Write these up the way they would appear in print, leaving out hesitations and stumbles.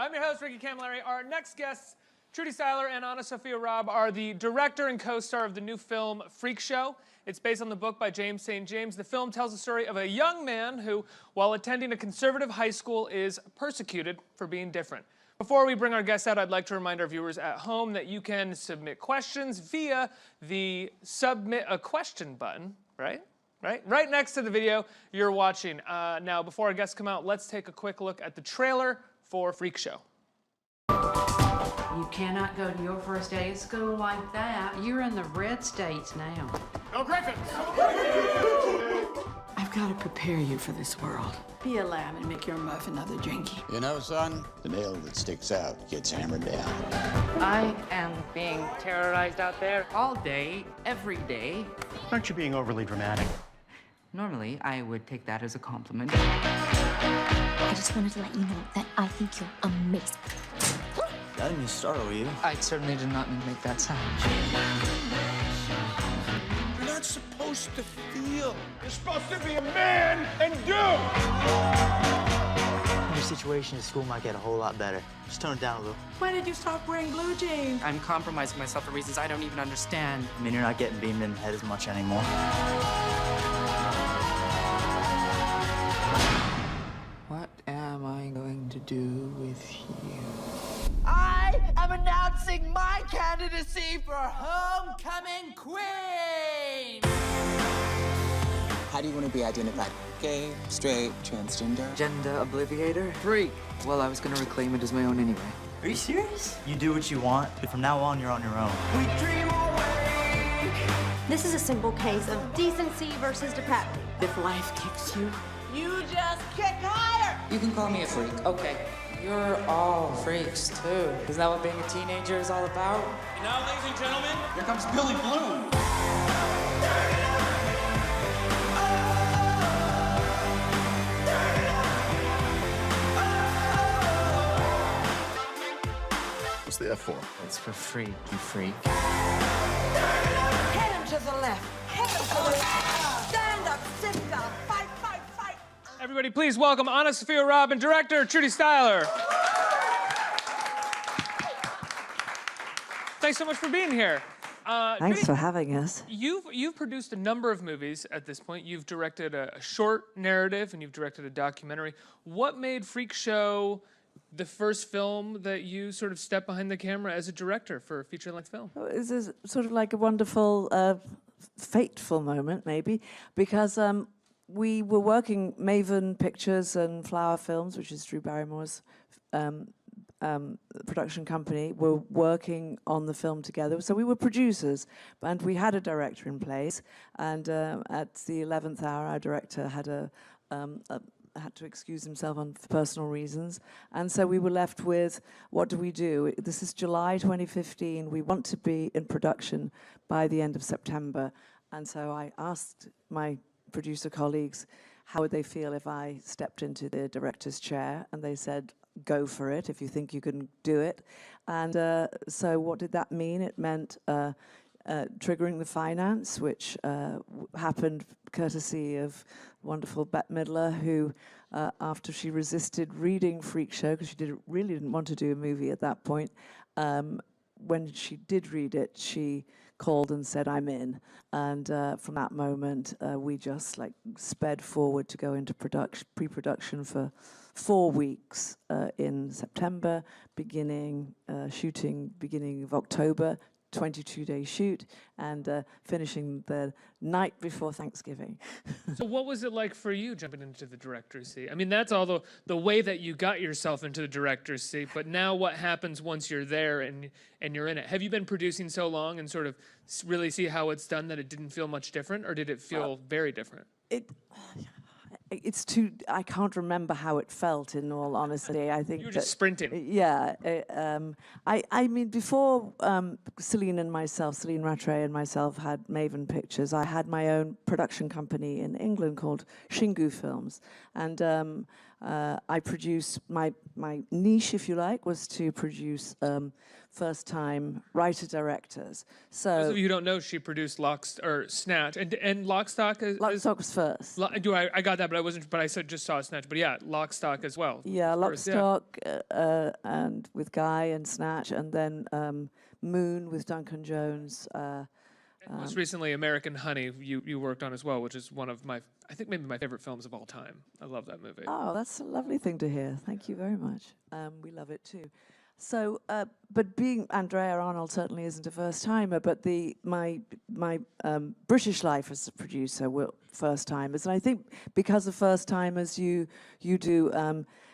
I'm your host, Ricky Camilleri. Our next guests, Trudi Stайлер and AnnaSophia Robb, are the director and co-star of the new film, Freak Show. It's based on the book by James St. James. The film tells the story of a young man who, while attending a conservative high school, is persecuted for being different. Before we bring our guests out, I'd like to remind our viewers at home that you can submit questions via the Submit a Question button, right? Right next to the video you're watching. Now, before our guests come out, let's take a quick look at the trailer for Freak Show. You cannot go to your first day at school like that. You're in the red states now. No Griffins! I've got to prepare you for this world. Be a lamb and make your muff another drinky. You know, son, the nail that sticks out gets hammered down. I am being terrorized out there all day, every day. Aren't you being overly dramatic? Normally, I would take that as a compliment. I just wanted to let you know that I think you're amazing. I didn't startle you. I certainly did not make that sound. You're not supposed to feel. You're supposed to be a man and do! Your situation at school might get a whole lot better. Just tone it down a little. Why did you stop wearing blue jeans? I'm compromising myself for reasons I don't even understand. I mean, you're not getting beamed in the head as much anymore. What am I going to do with you? I am announcing my candidacy for homecoming queen! How do you want to be identified? Gay, straight, transgender? Gender obliviator? Freak. Well, I was going to reclaim it as my own anyway. Are you serious? You do what you want, but from now on, you're on your own. We dream awake! This is a simple case of decency versus depravity. If life kicks you, you just kick higher! You can call me a freak. Okay. You're all freaks, too. Is that what being a teenager is all about? And now, ladies and gentlemen, Here comes Billy Bloom. What's the F for? It's for freak, you freak. Hit him to the left. Hit him to the left. Stand up, sit down, fight, fight, fight. everybody please welcome AnnaSophia Robb and director Trudi Stайлер. Thanks so much for being here. Thanks for having us. You've produced a number of movies at this point. You've directed a short narrative and you've directed a documentary. What made Freak Show the first film that you sort of stepped behind the camera as a director for a feature-length film? This is sort of like a wonderful, fateful moment, maybe, because we were working, Maven Pictures and Flower Films, which is Drew Barrymore's production company, were working on the film together. So we were producers, and we had a director in place. And at the 11th hour, our director had had to excuse himself for personal reasons. And so we were left with, what do we do? This is July 2015. We want to be in production by the end of September. And so I asked my producer colleagues, how would they feel if I stepped into the director's chair? And they said, go for it if you think you can do it. And so what did that mean? It meant triggering the finance, which happened courtesy of wonderful Bette Midler, who, after she resisted reading Freak Show, because she really didn't want to do a movie at that point, when she did read it, she called and said, I'm in. And from that moment, we just sped forward to go into pre-production for 4 weeks in September, shooting beginning of October, 22-day shoot, and finishing the night before Thanksgiving. So what was it like for you jumping into the director's seat? I mean, that's all the way that you got yourself into the director's seat, but now what happens once you're there and you're in it? Have you been producing so long and sort of really see how it's done that it didn't feel much different, or did it feel very different? It's too. I can't remember how it felt. In all honesty, I think you were just sprinting. Yeah. I mean, before Celine Rattray and myself had Maven Pictures, I had my own production company in England called Shingu Films, and I produce my niche, if you like, was to produce first-time writer-directors. So Those of you who don't know, she produced Snatch and Lock, Stock. Lock, Stock was first. I got that, but I wasn't. But I just saw Snatch. But yeah, Lock, Stock as well. Yeah, Lock, First, Stock, and with Guy and Snatch, and then Moon with Duncan Jones. And most recently, American Honey, you worked on as well, which is one of I think maybe my favorite films of all time. I love that movie. Oh, that's a lovely thing to hear. Thank you very much. We love it too. So, but being Andrea Arnold certainly isn't a first timer, but my British life as a producer were first timers, and I think because of first timers, you do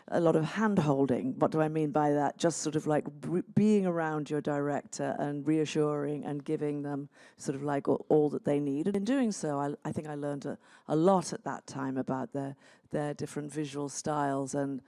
a lot of hand holding. What do I mean by that? Just sort of like being around your director and reassuring and giving them sort of like all that they need. And in doing so, I think I learned a lot at that time about their different visual styles and.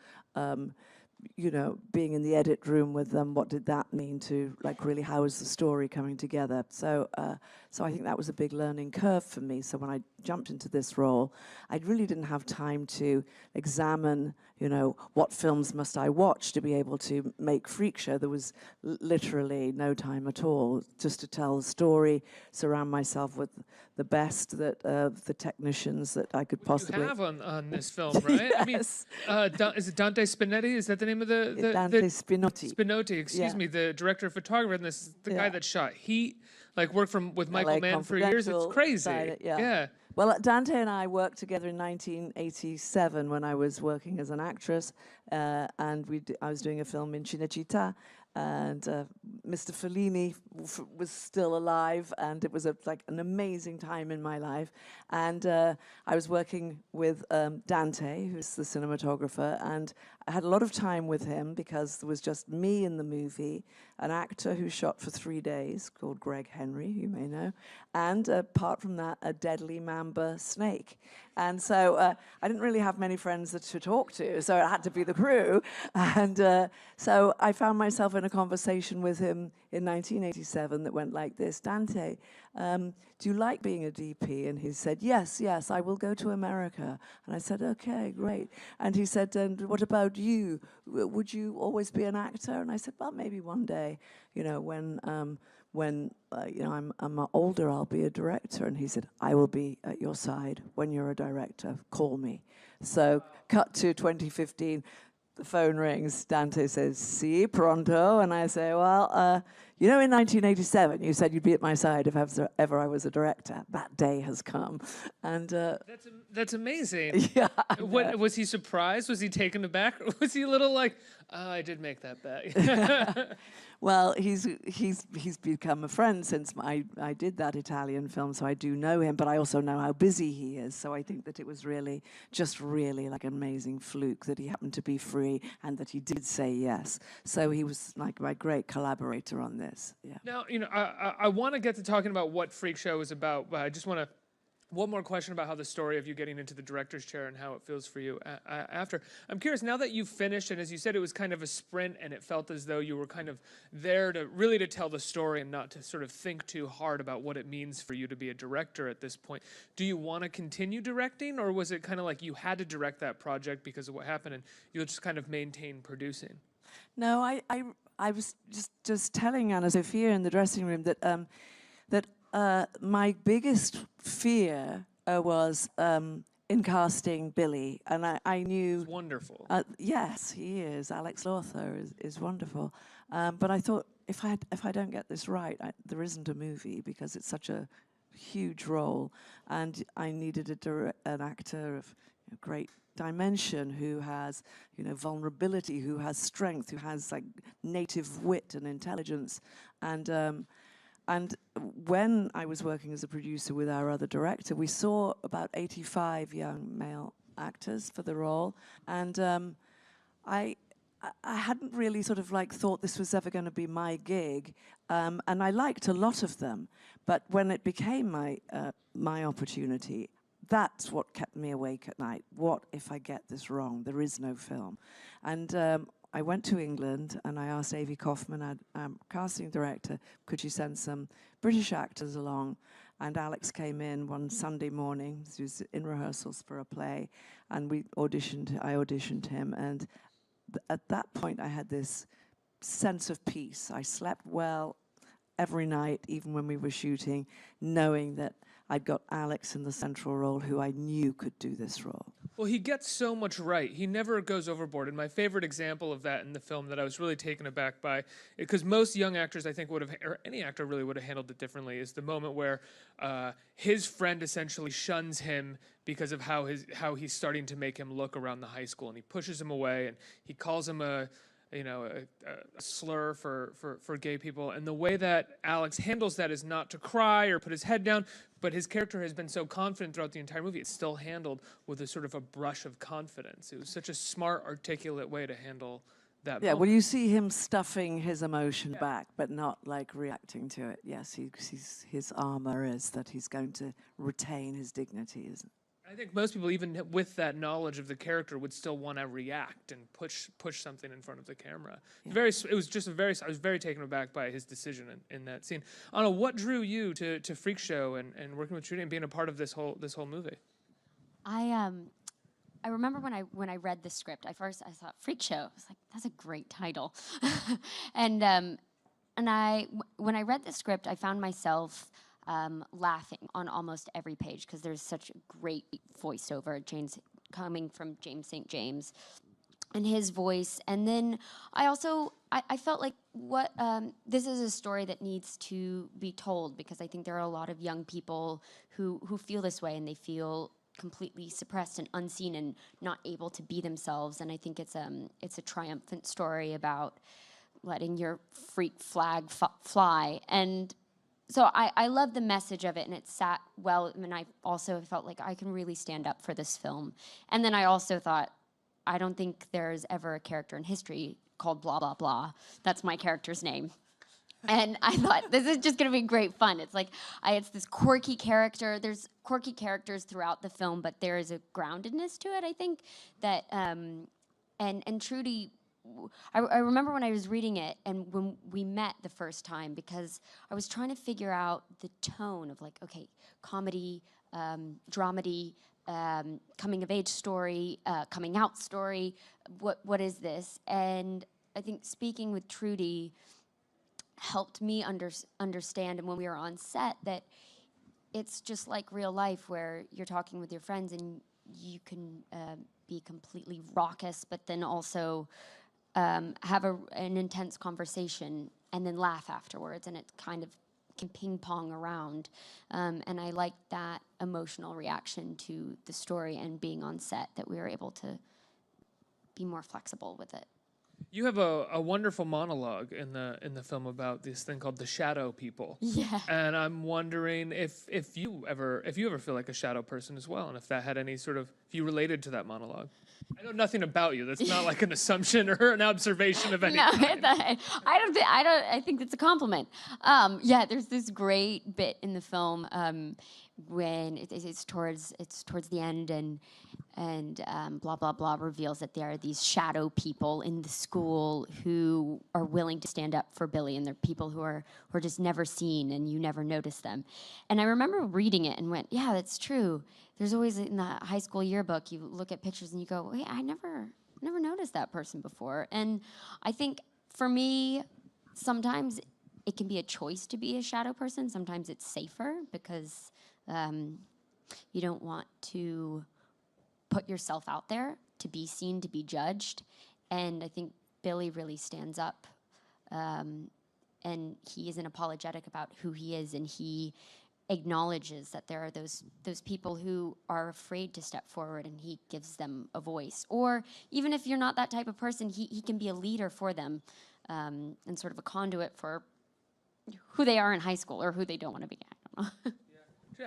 You know, being in the edit room with them, what did that mean to, like, really, how is the story coming together? So I think that was a big learning curve for me. So when I jumped into this role, I really didn't have time to examine, you know, what films must I watch to be able to make Freak Show. There was literally no time at all, just to tell the story, surround myself with the best that the technicians that I could possibly have on this film, right? Yes. I mean, is it Dante Spinetti? Is that the name of the Dante Spinotti. Spinotti, excuse me, the director of photography, and this is the guy that shot Heat, like worked with Michael LA Mann for years. It's crazy. Yeah. Well, Dante and I worked together in 1987 when I was working as an actress, and I was doing a film in Cinecittà, and Mr. Fellini was still alive, and it was like an amazing time in my life. And I was working with Dante, who's the cinematographer, and I had a lot of time with him because there was just me in the movie, an actor who shot for 3 days called Greg Henry, you may know, and apart from that, a deadly mamba snake. And so I didn't really have many friends to talk to, so it had to be the crew. And so I found myself in a conversation with him in 1987 that went like this: Dante, do you like being a DP? And he said, yes, I will go to America. And I said, okay, great. And he said, and what about you? Would you always be an actor? And I said, well, maybe one day, you know, when you know, I'm older, I'll be a director. And he said, I will be at your side when you're a director. Call me. So cut to 2015. The phone rings. Dante says, "Si, pronto." And I say, well, you know, in 1987, you said you'd be at my side if ever I was a director. That day has come. And that's amazing. Yeah. What, was he surprised? Was he taken aback? Or was he a little like, oh, I did make that bet? Well, he's become a friend since I did that Italian film, so I do know him, but I also know how busy he is. So I think that it was really like an amazing fluke that he happened to be free and that he did say yes. So he was like my great collaborator on this. Yeah. Now, you know, I want to get to talking about what Freak Show is about, but I just want to. One more question about how the story of you getting into the director's chair and how it feels for you after. I'm curious, now that you've finished, and as you said, it was kind of a sprint, and it felt as though you were kind of there to really to tell the story and not to sort of think too hard about what it means for you to be a director at this point. Do you want to continue directing, or was it kind of like you had to direct that project because of what happened, and you'll just kind of maintain producing? No, I was just telling AnnaSophia in the dressing room that my biggest fear was in casting Billy, and I knew... He's wonderful. Yes, he is. Alex Lawther is wonderful. But I thought, if I don't get this right, there isn't a movie, because it's such a huge role, and I needed an actor of great dimension, who has, you know, vulnerability, who has strength, who has like native wit and intelligence, and when I was working as a producer with our other director, we saw about 85 young male actors for the role, and I hadn't really sort of like thought this was ever going to be my gig, and I liked a lot of them, but when it became my opportunity, that's what kept me awake at night. What if I get this wrong? There is no film. And I went to England and I asked Avi Kaufman, our casting director, could she send some British actors along? And Alex came in one Sunday morning. He was in rehearsals for a play, and I auditioned him. And at that point, I had this sense of peace. I slept well every night, even when we were shooting, knowing that I'd got Alex in the central role, who I knew could do this role. Well, he gets so much right. He never goes overboard. And my favorite example of that in the film that I was really taken aback by, because most young actors, I think, would have, or any actor really would have handled it differently, is the moment where his friend essentially shuns him because of how he's starting to make him look around the high school, and he pushes him away, and he calls him a slur for gay people. And the way that Alex handles that is not to cry or put his head down, but his character has been so confident throughout the entire movie. It's still handled with a sort of a brush of confidence. It was such a smart, articulate way to handle that Yeah, moment. well, you see him stuffing his emotion back, but not like reacting to it. Yes, his armor is that he's going to retain his dignity, isn't it? I think most people, even with that knowledge of the character, would still want to react and push something in front of the camera. Yeah. I was very taken aback by his decision in that scene. Anna, what drew you to Freak Show and working with Trudy and being a part of this whole movie? I remember when I read the script, I thought Freak Show. I was like, that's a great title. and when I read the script, I found myself laughing on almost every page because there's such great voiceover coming from James St. James and his voice. And then I felt like this is a story that needs to be told, because I think there are a lot of young people who feel this way, and they feel completely suppressed and unseen and not able to be themselves. And I think it's a triumphant story about letting your freak flag fly. And so I love the message of it, and it sat well. I mean, I also felt like I can really stand up for this film. And then I also thought, I don't think there's ever a character in history called blah, blah, blah. That's my character's name. And I thought, this is just going to be great fun. It's like, it's this quirky character. There's quirky characters throughout the film, but there is a groundedness to it, I think, that, and Trudy, I remember when I was reading it and when we met the first time, because I was trying to figure out the tone of like, okay, comedy, dramedy, coming of age story, coming out story, what is this? And I think speaking with Trudy helped me understand, and when we were on set, that it's just like real life where you're talking with your friends and you can be completely raucous, but then also have an intense conversation and then laugh afterwards, and it kind of can ping pong around. And I like that emotional reaction to the story and being on set, that we were able to be more flexible with it. You have a wonderful monologue in the film about this thing called the shadow people. Yeah. And I'm wondering if you ever feel like a shadow person as well, and if that had any sort of, if you related to that monologue. I know nothing about you. That's not like an assumption or an observation of any kind. No, I think it's a compliment. Yeah, there's this great bit in the film when it's towards the end, and blah blah blah reveals that there are these shadow people in the school who are willing to stand up for Billy, and they're people who are just never seen, and you never notice them. And I remember reading it and went, yeah, that's true. There's always, in the high school yearbook, you look at pictures and you go, wait, I never noticed that person before. And I think for me, sometimes it can be a choice to be a shadow person. Sometimes it's safer because you don't want to put yourself out there to be seen, to be judged. And I think Billy really stands up, and he isn't apologetic about who he is, and he acknowledges that there are those people who are afraid to step forward, and he gives them a voice. Or even if you're not that type of person, he can be a leader for them, and sort of a conduit for who they are in high school or who they don't want to be. I don't know.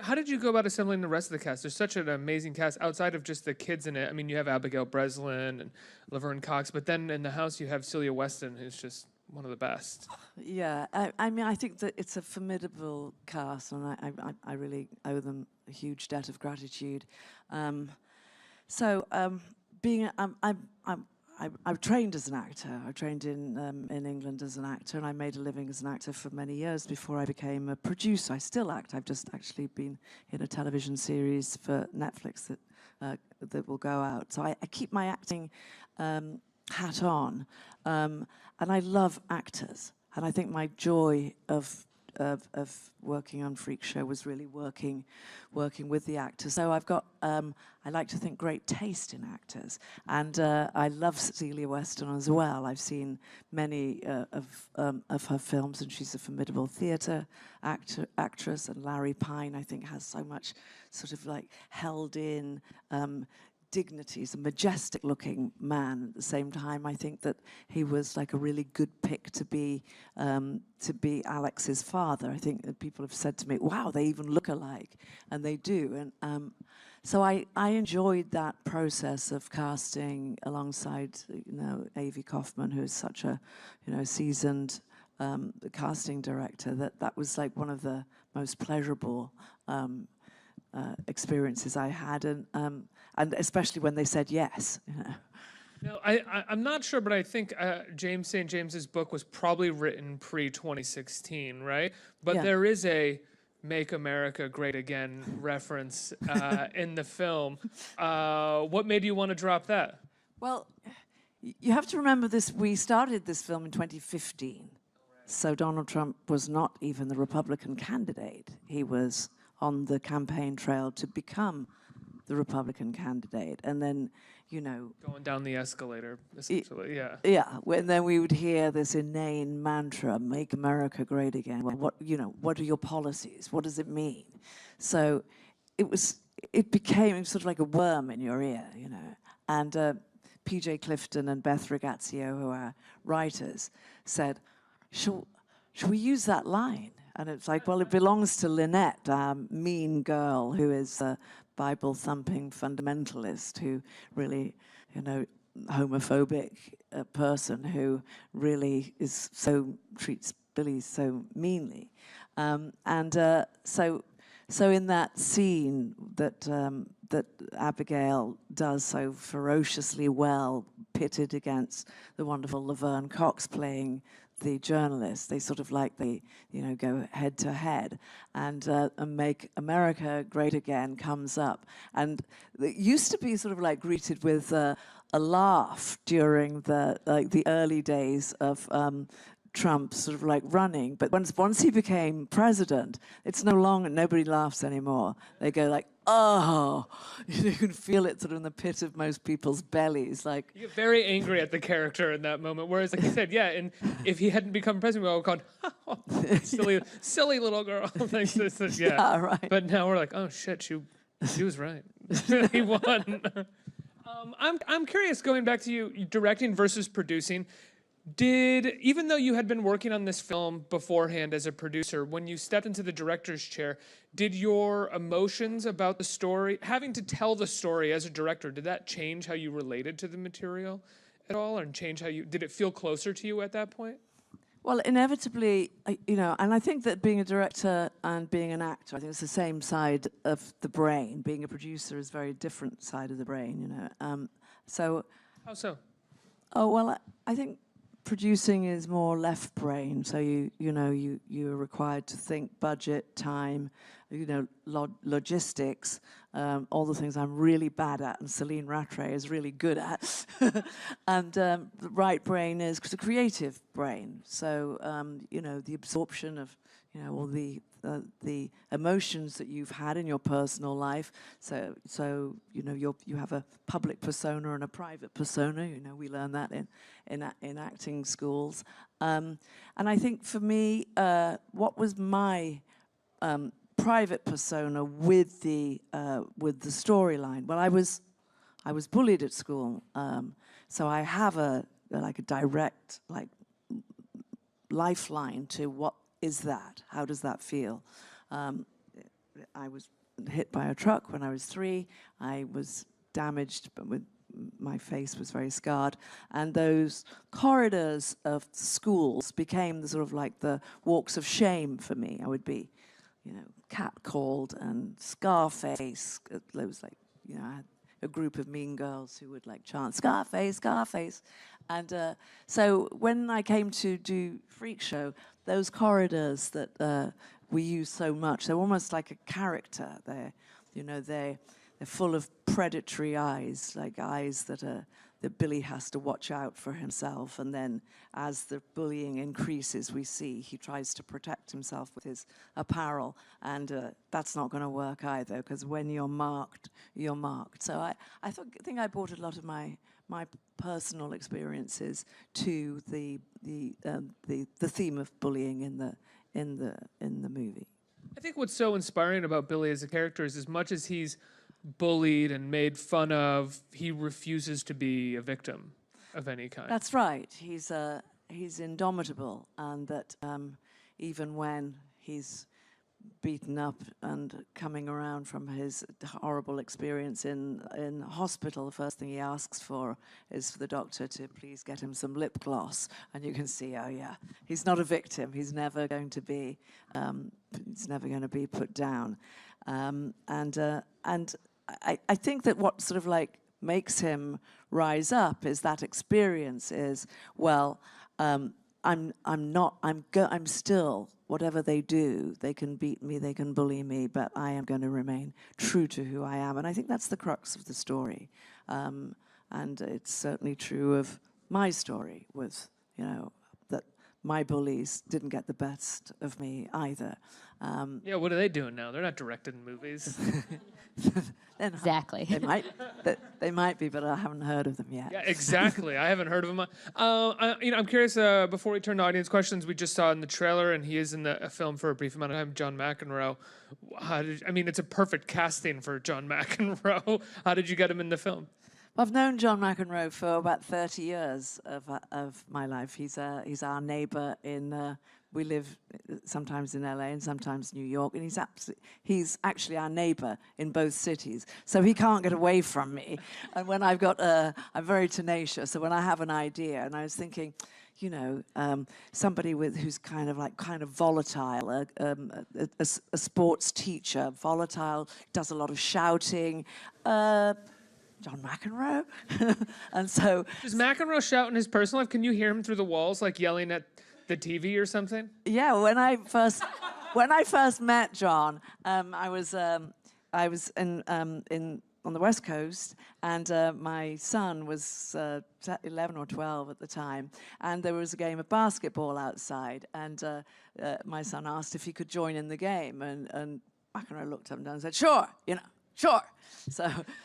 How did you go about assembling the rest of the cast? There's such an amazing cast outside of just the kids in it. I mean, you have Abigail Breslin and Laverne Cox, but then in the house you have Celia Weston, who's just one of the best. Yeah, I mean, I think that it's a formidable cast, and I really owe them a huge debt of gratitude. I've trained as an actor. I trained in England as an actor, and I made a living as an actor for many years before I became a producer. I still act. I've just actually been in a television series for Netflix that will go out. So I keep my acting hat on, and I love actors. And I think my joy of working on Freak Show was really working with the actors. So I've got, I like to think, great taste in actors. And I love Celia Weston as well. I've seen many of her films, and she's a formidable theatre actress. And Larry Pine, I think, has so much sort of like held in dignity. He's a majestic looking man. At the same time, I think that he was like a really good pick to be Alex's father. I think that people have said to me, wow, they even look alike, and they do. And so I enjoyed that process of casting alongside, Avi Kaufman, who is such a, seasoned casting director. That was like one of the most pleasurable experiences I had, and especially when they said yes. No, I'm not sure, but I think James St. James's book was probably written pre-2016, right? But Yeah. there is a "Make America Great Again" reference in the film. What made you want to drop that? Well, you have to remember this. We started this film in 2015, so Donald Trump was not even the Republican candidate. He was on the campaign trail to become the Republican candidate, and then, Going down the escalator, essentially, yeah. yeah, and then we would hear this inane mantra, "Make America Great Again." Well, what are your policies? What does it mean? So it became sort of like a worm in your ear, And PJ Clifton and Beth Ragazio, who are writers, said, should we use that line? And it's like, well, it belongs to Lynette, our mean girl, who is a Bible-thumping fundamentalist, who really, homophobic person who really treats Billy so meanly. So in that scene that Abigail does so ferociously well, pitted against the wonderful Laverne Cox playing the journalist, they sort of go head to head, and "Make America Great Again" comes up, and it used to be sort of like greeted with a laugh during the early days of Trump sort of like running, but once he became president, it's no longer, nobody laughs anymore. They go like, oh, you can feel it sort of in the pit of most people's bellies. Like, You get very angry at the character in that moment, whereas, like you said, yeah, and if he hadn't become president, we all gone, silly little girl. Thanks to this, yeah. Yeah, right. But now we're like, oh shit, she was right. He won. I'm curious, going back to you directing versus producing. Even though you had been working on this film beforehand as a producer, when you stepped into the director's chair, did your emotions about the story, having to tell the story as a director, did that change how you related to the material at all, and change did it feel closer to you at that point? well, inevitably, and I think that being a director and being an actor, I think it's the same side of the brain. Being a producer is a very different side of the brain, So. How so? Oh, well, I think producing is more left brain, so you're required to think budget, time, logistics, all the things I'm really bad at, and Celine Rattray is really good at. And the right brain is the creative brain. So the absorption of all the emotions that you've had in your personal life. So you have a public persona and a private persona. We learn that in acting schools. And I think for me, what was my private persona with the storyline? Well, I was bullied at school, so I have a direct lifeline to what is that? How does that feel? I was hit by a truck when I was 3. I was damaged, but my face was very scarred. And those corridors of schools became the sort of like the walks of shame for me. I would be, catcalled and Scarface. There was a group of mean girls who would like chant Scarface, Scarface. And so when I came to do Freak Show, those corridors that we use so much, they're almost like a character. They're full of predatory eyes, like eyes that Billy has to watch out for himself. And then as the bullying increases, we see he tries to protect himself with his apparel. And that's not going to work either, because when you're marked, you're marked. So I think I brought a lot of my personal experiences to the theme of bullying in the movie. I think what's so inspiring about Billy as a character is, as much as he's bullied and made fun of, he refuses to be a victim of any kind. That's right. He's indomitable, and that even when he's beaten up and coming around from his horrible experience in hospital, the first thing he asks for is for the doctor to please get him some lip gloss. And you can see, oh yeah, he's not a victim. He's never going to be put down. And I think that what sort of like makes him rise up is that experience is, well, I'm still, whatever they do, they can beat me, they can bully me, but I am going to remain true to who I am. And I think that's the crux of the story. And it's certainly true of my story with, that my bullies didn't get the best of me either. Yeah, what are they doing now? They're not directed in movies. Exactly. They might be, but I haven't heard of them yet. Yeah, exactly. I haven't heard of him. I'm curious. Before we turn to audience questions, we just saw in the trailer, and he is in a film for a brief amount of time. John McEnroe. It's a perfect casting for John McEnroe. How did you get him in the film? Well, I've known John McEnroe for about 30 years of my life. He's our neighbor in. We live sometimes in LA and sometimes New York, and he's actually our neighbor in both cities. So he can't get away from me. And when I'm very tenacious. So when I have an idea, and I was thinking, somebody who's kind of volatile, a sports teacher, volatile, does a lot of shouting. John McEnroe. And so... Does McEnroe shout in his personal life? Can you hear him through the walls, like yelling at the TV or something? Yeah, when I first met John, I was in on the West Coast, and my son was 11 or 12 at the time, and there was a game of basketball outside, and my son asked if he could join in the game, and McEnroe looked up and down and said, "Sure, sure."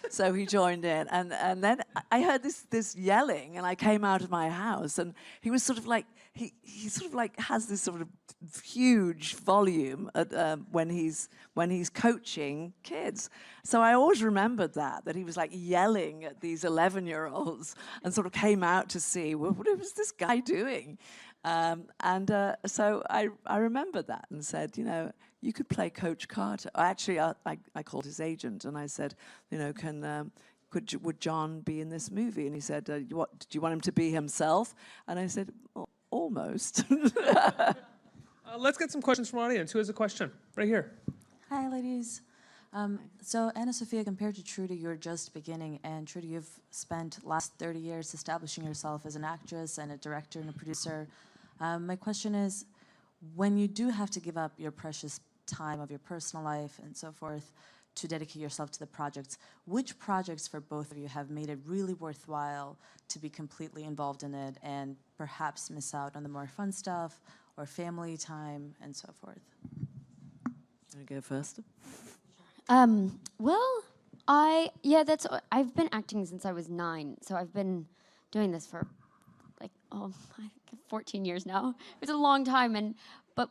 So he joined in, and then I heard this yelling, and I came out of my house, and he was sort of like he sort of like has this sort of huge volume when he's coaching kids. So I always remembered that he was like yelling at these 11-year-olds, and sort of came out to see, well, what was this guy doing? So I remembered that and said, you could play Coach Carter. Actually, I called his agent and I said, would John be in this movie? And he said, do you want him to be himself? And I said, well, almost. Let's get some questions from audience. Who has a question? Right here. Hi, ladies. So AnnaSophia, compared to Trudy, you're just beginning, and Trudy, you've spent last 30 years establishing yourself as an actress and a director and a producer. My question is, when you do have to give up your precious time of your personal life and so forth to dedicate yourself to the projects, which projects for both of you have made it really worthwhile to be completely involved in it and perhaps miss out on the more fun stuff or family time and so forth? Want to go first? I've been acting since I was 9, so I've been doing this for 14 years now. It's a long time, but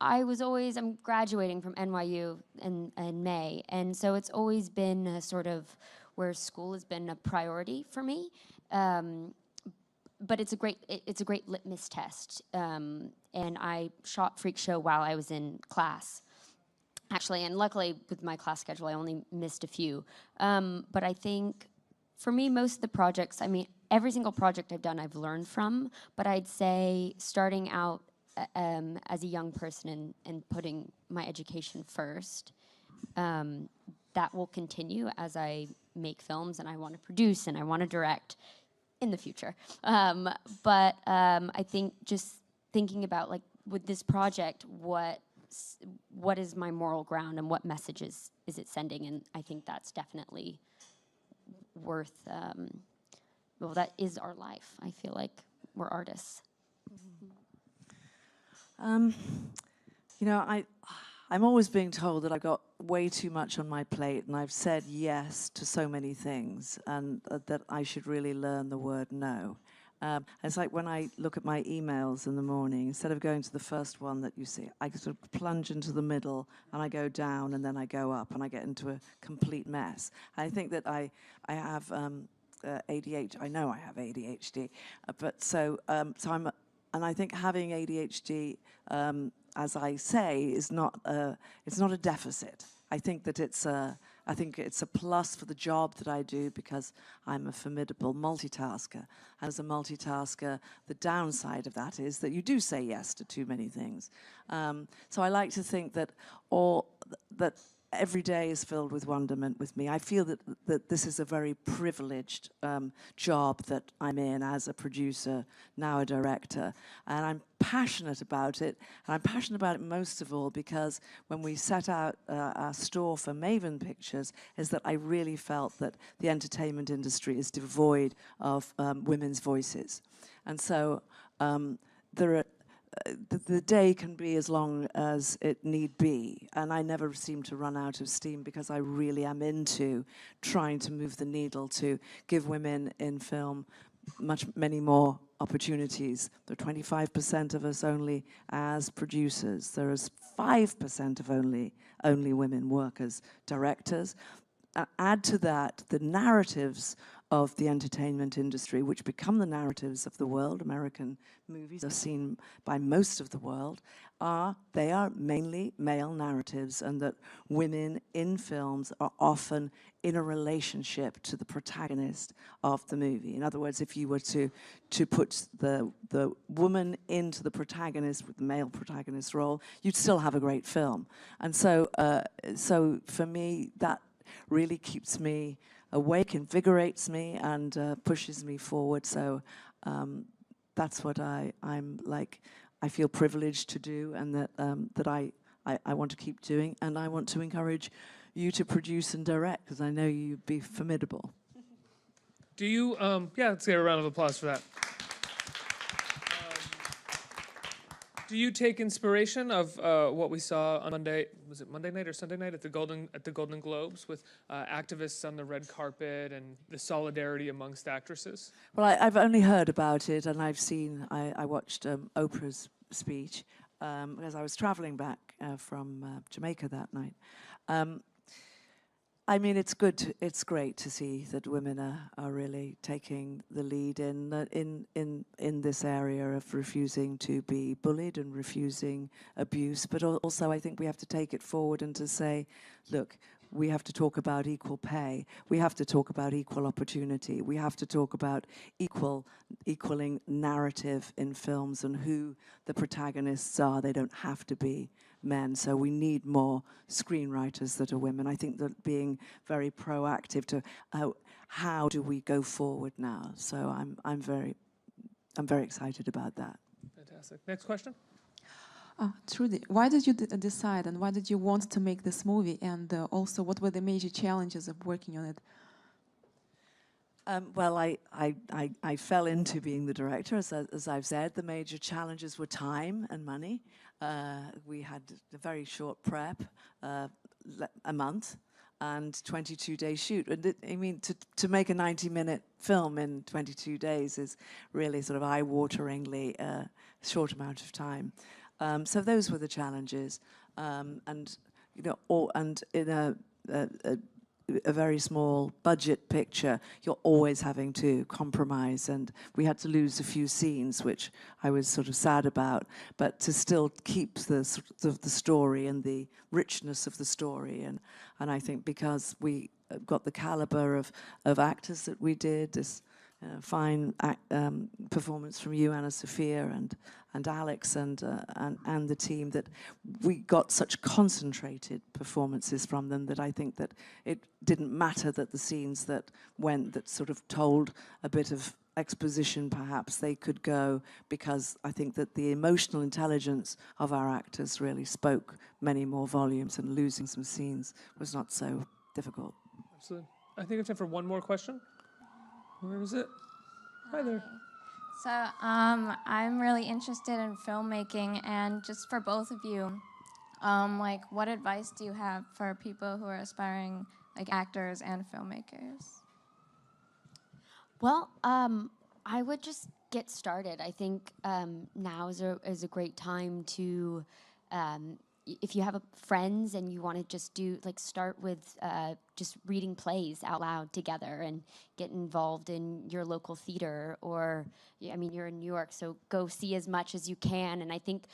I'm graduating from NYU in May, and so it's always been a sort of where school has been a priority for me. But it's a great litmus test, and I shot Freak Show while I was in class. Actually, and luckily with my class schedule, I only missed a few. But I think for me, most of the projects, every single project I've done, I've learned from. But I'd say starting out as a young person and putting my education first, that will continue as I make films and I want to produce and I want to direct in the future. But I think just thinking about, like, with this project, what is my moral ground and what messages is it sending? And I think that's definitely worth, well, that is our life. I feel like we're artists. You know, I'm always being told that I've got way too much on my plate, and I've said yes to so many things, and that I should really learn the word no. It's like when I look at my emails in the morning, instead of going to the first one that you see, I sort of plunge into the middle, and I go down, and then I go up, and I get into a complete mess. I think that I have ADHD. I know I have ADHD, but so I'm, and I think having ADHD, as I say, is not it's not a deficit. I think that it's a plus for the job that I do, because I'm a formidable multitasker. As a multitasker, the downside of that is that you do say yes to too many things. So I like to think that every day is filled with wonderment with me. I feel that this is a very privileged job that I'm in as a producer, now a director, and I'm passionate about it. And I'm passionate about it most of all because when we set out our store for Maven Pictures, is that I really felt that the entertainment industry is devoid of women's voices. And so there are the day can be as long as it need be, and I never seem to run out of steam because I really am into trying to move the needle to give women in film many more opportunities. There are 25% of us only as producers. There is 5% of only women work as directors. Add to that the narratives of the entertainment industry, which become the narratives of the world. American movies are seen by most of the world. They are mainly male narratives, and that women in films are often in a relationship to the protagonist of the movie. In other words, if you were to put the woman into the protagonist with the male protagonist role, you'd still have a great film. And so for me, that really keeps me awake, invigorates me, and pushes me forward. So that's what I'm like. I feel privileged to do, and that I want to keep doing, and I want to encourage you to produce and direct, because I know you'd be formidable. Do you? Yeah, let's get a round of applause for that. Do you take inspiration of what we saw on Monday? Was it Monday night or Sunday night at the Golden Globes with activists on the red carpet and the solidarity amongst actresses? Well, I've only heard about it, and I watched Oprah's speech because I was traveling back from Jamaica that night. I mean, it's great to see that women are really taking the lead in this area of refusing to be bullied and refusing abuse. But also, I think we have to take it forward and to say, look, we have to talk about equal pay. We have to talk about equal opportunity. We have to talk about equaling narrative in films and who the protagonists are. They don't have to be men, so we need more screenwriters that are women. I think that being very proactive to how do we go forward now. So I'm very excited about that. Fantastic. Next question. Trudy, why did you decide, and why did you want to make this movie, and also what were the major challenges of working on it? Well, I fell into being the director, as I've said. The major challenges were time and money. We had a very short prep, a month, and 22-day shoot. And I mean, to make a 90-minute film in 22 days is really sort of eye-wateringly short amount of time. So those were the challenges, and you know, and in a very small budget picture, you're always having to compromise, and we had to lose a few scenes, which I was sort of sad about, but to still keep the story and the richness of the story, and I think because we got the caliber of actors that we did, this fine performance from you, AnnaSophia, and Alex, and the team, that we got such concentrated performances from them that I think that it didn't matter that the scenes that sort of told a bit of exposition, perhaps they could go, because I think that the emotional intelligence of our actors really spoke many more volumes, and losing some scenes was not so difficult. Absolutely. I think we have time for one more question. Where is it? Hi there. So I'm really interested in filmmaking, and just for both of you, like, what advice do you have for people who are aspiring, like, actors and filmmakers? Well, I would just get started. I think now is a great time to, if you have friends and you want to just start with just reading plays out loud together and get involved in your local theater, or, I mean, you're in New York, so go see as much as you can. And I think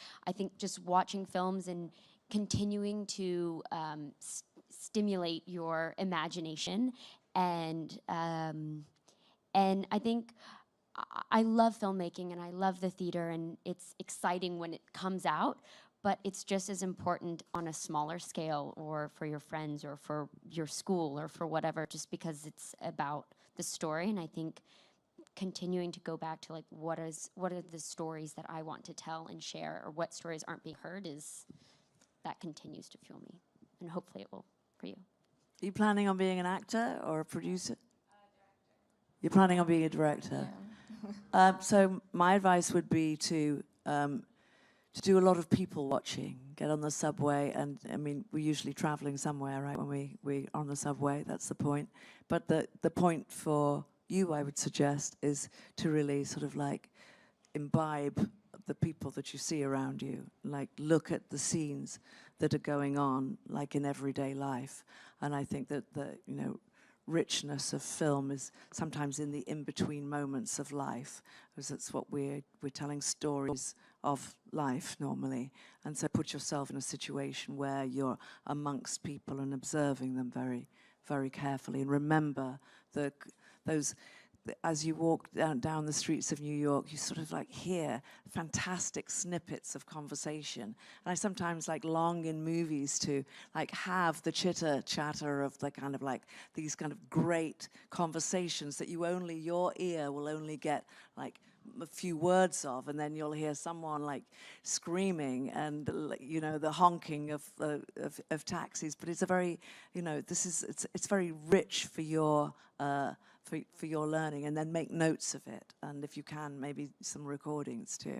just watching films and continuing to stimulate your imagination, and I think I love filmmaking and I love the theater, and it's exciting when it comes out, but it's just as important on a smaller scale, or for your friends, or for your school, or for whatever, just because it's about the story. And I think continuing to go back to, like, what are the stories that I want to tell and share, or what stories aren't being heard, that continues to fuel me, and hopefully it will for you. Are you planning on being an actor or a producer? You're planning on being a director. Yeah. So my advice would be to do a lot of people watching. Get on the subway, and I mean, we're usually traveling somewhere, right? When we're on the subway, that's the point. But the point for you, I would suggest, is to really sort of like imbibe the people that you see around you. Like, look at the scenes that are going on, like in everyday life. And I think that the richness of film is sometimes in the in-between moments of life, because that's what we're telling stories of life normally. And so put yourself in a situation where you're amongst people and observing them very, very carefully. And remember those, as you walk down the streets of New York, you sort of like hear fantastic snippets of conversation. And I sometimes like long in movies to like have the chitter chatter of the kind of like these kind of great conversations that your ear will only get like a few words of, and then you'll hear someone like screaming and the honking of taxis. But it's a very it's very rich for your for your learning, and then make notes of it, and if you can, maybe some recordings too,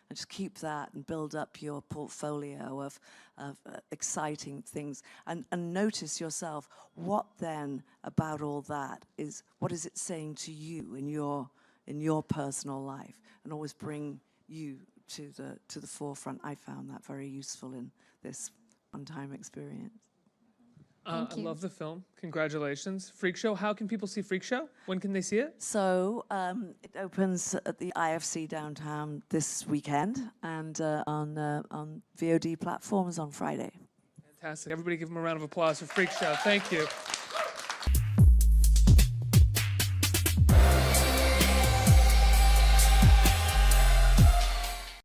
and just keep that and build up your portfolio of exciting things, and notice yourself, what then about all that what is it saying to you in your personal life, and always bring you to the forefront. I found that very useful in this one-time experience. I love the film. Congratulations. Freak Show. How can people see Freak Show? When can they see it? So it opens at the IFC downtown this weekend, and on VOD platforms on Friday. Fantastic. Everybody give them a round of applause for Freak Show. Thank you.